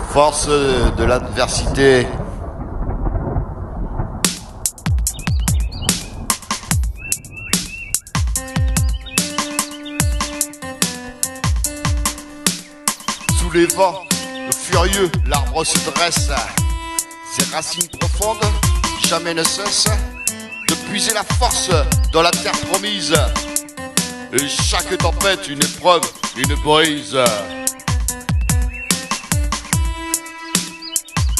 force de l'adversité. Sous les vents, le furieux, l'arbre se dresse. Ses racines profondes jamais ne cessent de puiser la force dans la terre promise. Et chaque tempête, une épreuve, une brise.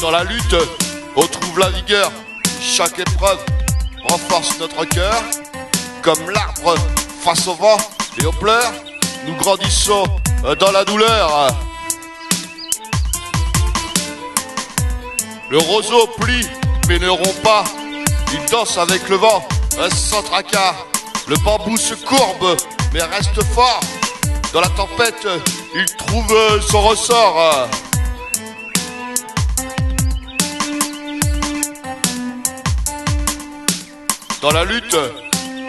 Dans la lutte, on trouve la vigueur. Chaque épreuve renforce notre cœur. Comme l'arbre face au vent et aux pleurs, nous grandissons dans la douleur. Le roseau plie mais ne rompt pas. Il danse avec le vent sans tracas. Le bambou se courbe mais reste fort. Dans la tempête, il trouve son ressort. Dans la lutte,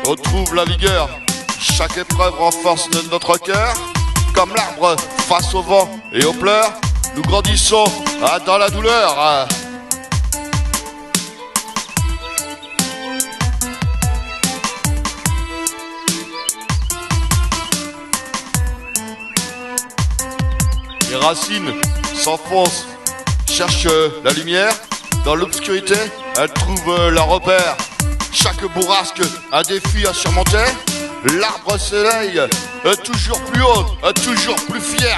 on trouve la vigueur. Chaque épreuve renforce notre cœur. Comme l'arbre face au vent et aux pleurs, nous grandissons dans la douleur. Les racines s'enfoncent, cherchent la lumière. Dans l'obscurité, elles trouvent leur repère. Chaque bourrasque, un défi à surmonter. L'arbre s'éveille, toujours plus haut, toujours plus fier.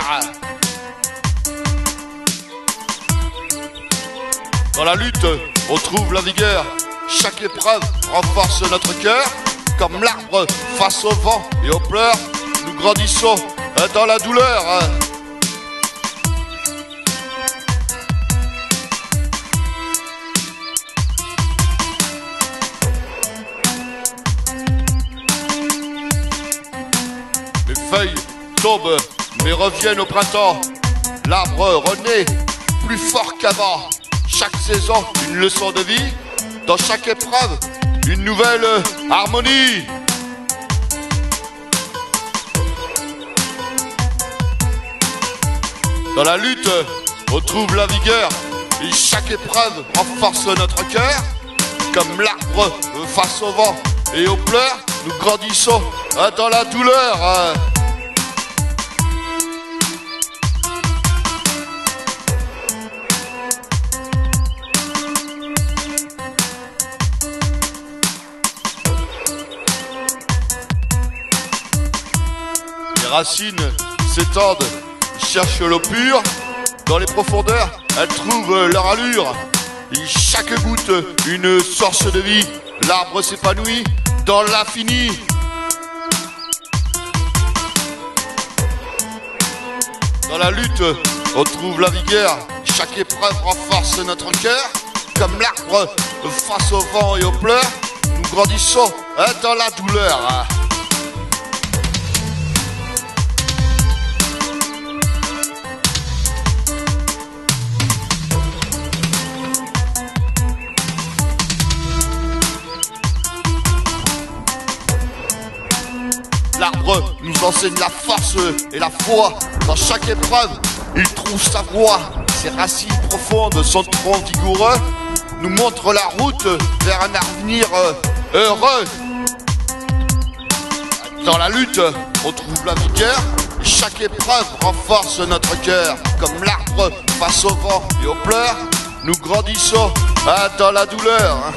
Dans la lutte, on trouve la vigueur. Chaque épreuve renforce notre cœur. Comme l'arbre face au vent et aux pleurs, nous grandissons dans la douleur. Les feuilles tombent mais reviennent au printemps. L'arbre renaît plus fort qu'avant. Chaque saison une leçon de vie. Dans chaque épreuve une nouvelle harmonie. Dans la lutte on trouve la vigueur. Et chaque épreuve renforce notre cœur. Comme l'arbre face au vent et aux pleurs, nous grandissons dans la douleur. Les racines s'étendent, cherchent l'eau pure. Dans les profondeurs, elles trouvent leur allure. Et chaque goutte, une source de vie. L'arbre s'épanouit dans l'infini. Dans la lutte, on trouve la vigueur. Chaque épreuve renforce notre cœur. Comme l'arbre face au vent et aux pleurs, nous grandissons dans la douleur. L'arbre nous enseigne la force et la foi. Dans chaque épreuve, il trouve sa voie. Ses racines profondes, son tronc vigoureux nous montrent la route vers un avenir heureux. Dans la lutte, on trouve la vigueur. Chaque épreuve renforce notre cœur. Comme l'arbre face au vent et aux pleurs, nous grandissons dans la douleur.